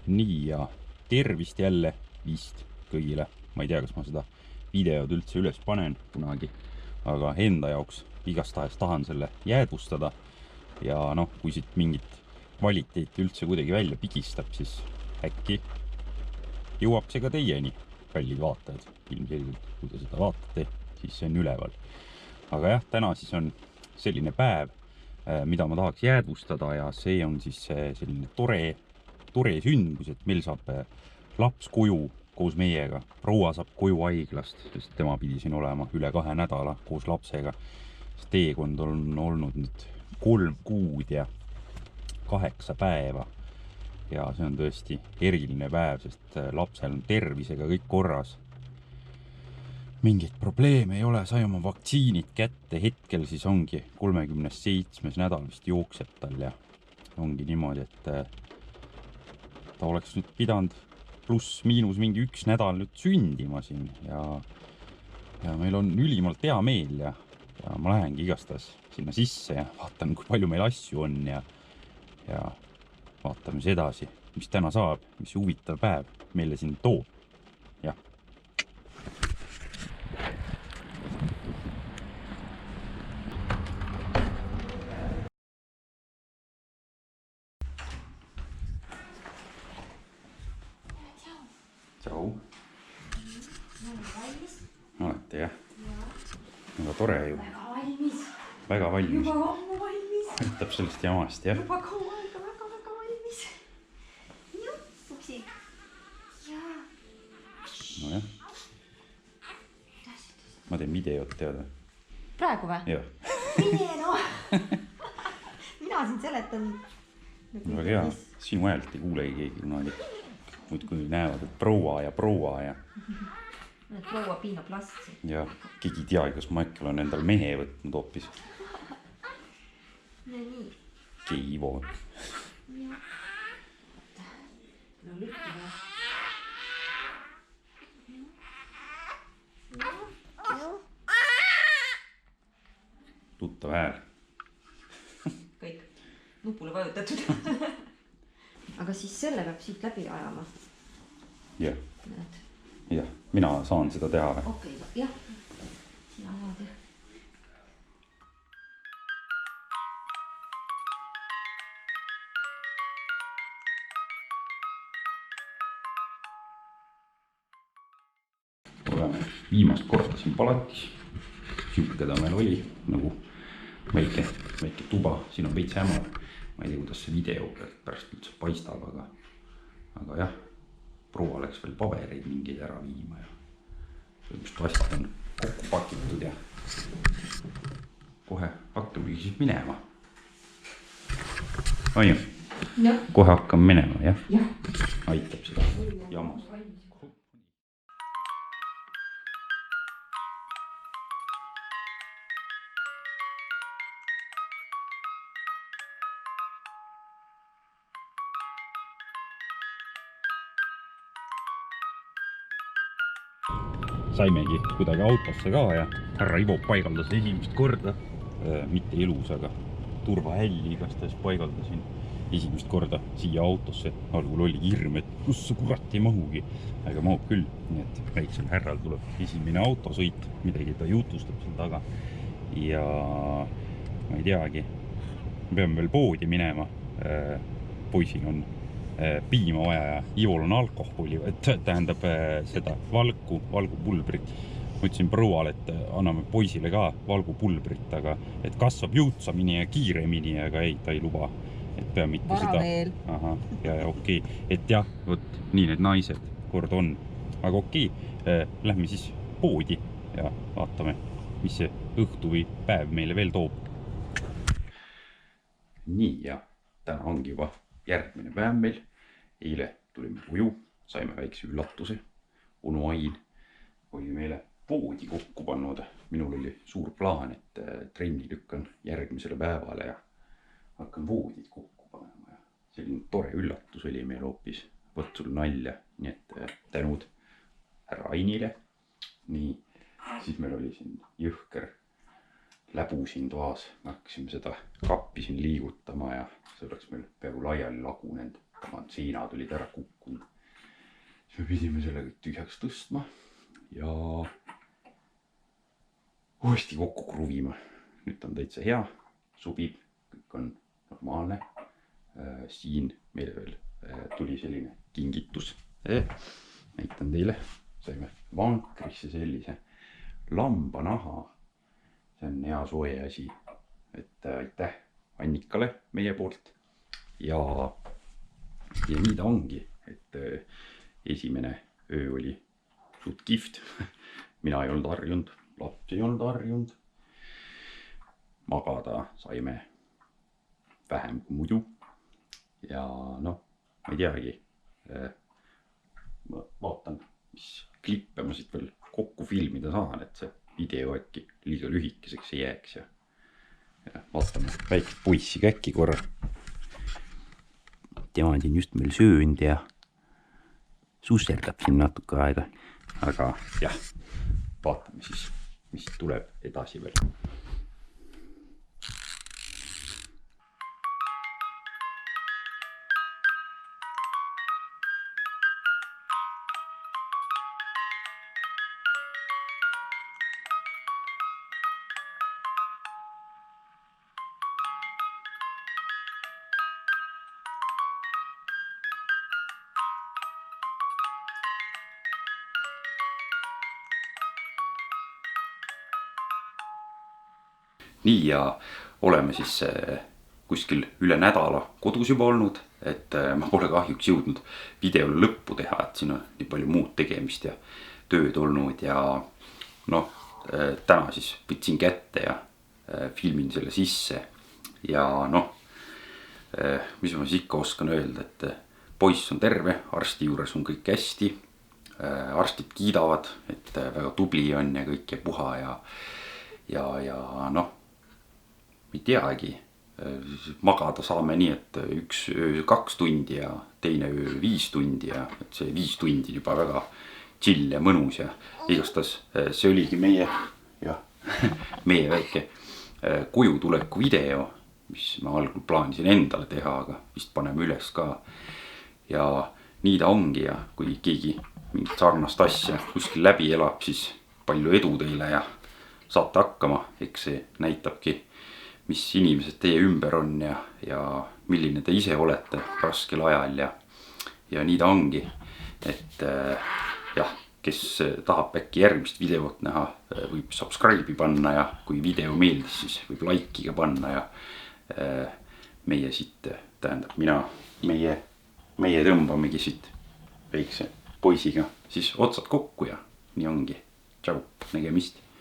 Nii ja tervist jälle vist kõigile. Ma ei tea, kas ma seda videod üldse üles panen kunagi, aga enda jaoks igastahes tahan selle jäädvustada. Ja noh, kui siit mingit kvaliteeti üldse kuidagi välja pigistab, siis äkki jõuab see ka teieni, kallid vaatajad. Ilmselgelt, kui te seda vaatate, siis see on üleval. Aga jah, täna siis on selline päev, mida ma tahaks jäädvustada ja see on siis selline tore sündmus, et meil saab laps koju koos meiega. Proua saab koju haiglast, sest tema pidi siin olema üle 2 nädala koos lapsega. Teekond on olnud nüüd 3 kuud ja 8 päeva. Ja see on tõesti eriline päev, sest lapsel on tervisega kõik korras. Mingit probleeme ei ole, sai oma vaktsiinid kätte, hetkel siis ongi 37. nädal vist jookseb tal ja ongi niimoodi, et ta oleks nüüd pidanud pluss-miinus mingi 1 nädal nüüd sündima siin ja meil on ülimalt hea meel ja ma lähengi igastahes sinna sisse ja vaatan, kui palju meil asju on ja vaatame siis edasi, mis täna saab, mis huvitav päev meile siin toob. Jah. Tšau. Olete jah? Väga tore ju. Väga valmis. Juba ammu valmis. Võtab sellest jamast, jah? Juba kaua aega väga valmis. Jah, puksi. Jaa. No jah. Ma teen videot teada. Praegu või? Jah. Mine no. Mina siin seletan. Väga hea. Sinu häält ei kuulegi keegi kunagi. Muid kui näevad, et proua ja. Proua piinab lastsi. Ja keegi ei tea, kas ma äkki olen endal mehe võtnud hoopis. Ja nii. Keivo. Jah. No lükki või? Tuttav hääl. Kõik. Nupule vajutatud. Aga siis selle peab siit läbi ajama. Jah. Näed. Jah, mina saan seda teha või? Okei, jah. Sina ajad jah. Oleme viimast korda siin palatis. Siuke ta meil oli, nagu väike tuba. Siin on veits hämar. Ma ei tea, kuidas see video pärast üldse paistab, aga jah, proua läks veel pabereid mingeid ära viima ja just asjad on kokku pakitud ja kohe hakkame siis minema. On ju? Jah. Kohe hakkame minema, jah? Jah. Aitab seda jamas. Saimegi kuidagi autosse ka ja härra Ivo paigaldas esimest korda, mitte elus, aga turvahälli igastahes paigaldasin esimest korda siia autosse. Algul oli hirm, et kus see kurat ei mahugi, aga mahub küll. Nii et väiksel härral tuleb esimene autosõit, midagi ta jutustab seal taga ja ma ei teagi, me peame veel poodi minema. Poisil on piima vaja ja Ivol on alkoholi, tähendab seda valgupulbrit. Ma ütlesin prouale, et anname poisile ka valgupulbrit, aga et kasvab jõudsamini ja kiiremini, aga ei, ta ei luba. Et peame ikka Vara seda. veel. Aha, ja okei. Et jah, võt, nii need naised kord on. Aga okei, lähme siis poodi ja vaatame, mis see õhtu või päev meile veel toob. Nii ja täna ongi juba järgmine päev meil. Eile tulime koju, saime väikse üllatuse. Onu Ain oli meile poodi kokku pannud. Minul oli suur plaan, et trenni lükkan järgmisele päevale ja hakkan voodid kokku panema. Ja selline tore üllatus oli meil hoopis. Võtsul nalja, nii et tänud härra Ainile. Nii, siis meil oli siin jõhker läbu siin toas. Me hakkasime seda kappi siin liigutama ja see oleks meil peaaegu laiali lagunenud. seinad olid ära kukkunud. siis me pidime selle kõik tühjaks tõstma ja uuesti kokku kruvima. nüüd on täitsa hea, sobib, kõik on normaalne. Siin meile veel tuli selline kingitus. Näitan teile, saime vankrisse sellise lambanaha. see on hea soe asi, et aitäh Annikale meie poolt. ja nii ta ongi, et esimene öö oli suht kihvt. mina ei olnud harjunud, laps ei olnud harjunud. magada saime vähem kui muidu. ja noh, ma ei teagi. ma vaatan, mis klippe ma siit veel kokku filmida saan, et see video äkki liiga lühikeseks ei jääks. ja vaatame väikest poissi ka äkki korra. tema on siin just meil söönud ja susserdab siin natuke aega. aga jah, vaatame siis, mis tuleb edasi veel. nii, ja oleme siis kuskil üle nädala kodus juba olnud, et ma pole kahjuks jõudnud videole lõppu teha, et siin on nii palju muud tegemist ja tööd olnud ja noh, täna siis võtsin kätte ja filmin selle sisse ja noh, mis ma siis ikka oskan öelda, et poiss on terve, arsti juures on kõik hästi, arstid kiidavad, et väga tubli on ja kõik ja puha ja noh, ei teagi, magada saame nii, et üks öö 2 tundi ja teine öö 5 tundi ja et see 5 tundi juba väga chill ja mõnus ja igastahes see oligi meie meie väike koju tuleku video, mis ma algul plaanisin endale teha, aga vist paneme üles ka. ja nii ta ongi ja kui keegi mingit sarnast asja kuskil läbi elab, siis palju edu teile ja saate hakkama, eks see näitabki, mis inimesed teie ümber on ja milline te ise olete raskel ajal ja nii ta ongi, et jah, kes tahab äkki järgmist videot näha, võib subscribe'i panna ja kui video meeldis, siis võib like'iga panna ja meie siit, tähendab meie tõmbamegi siit väikse poisiga siis otsad kokku ja nii ongi. Tšau, nägemist.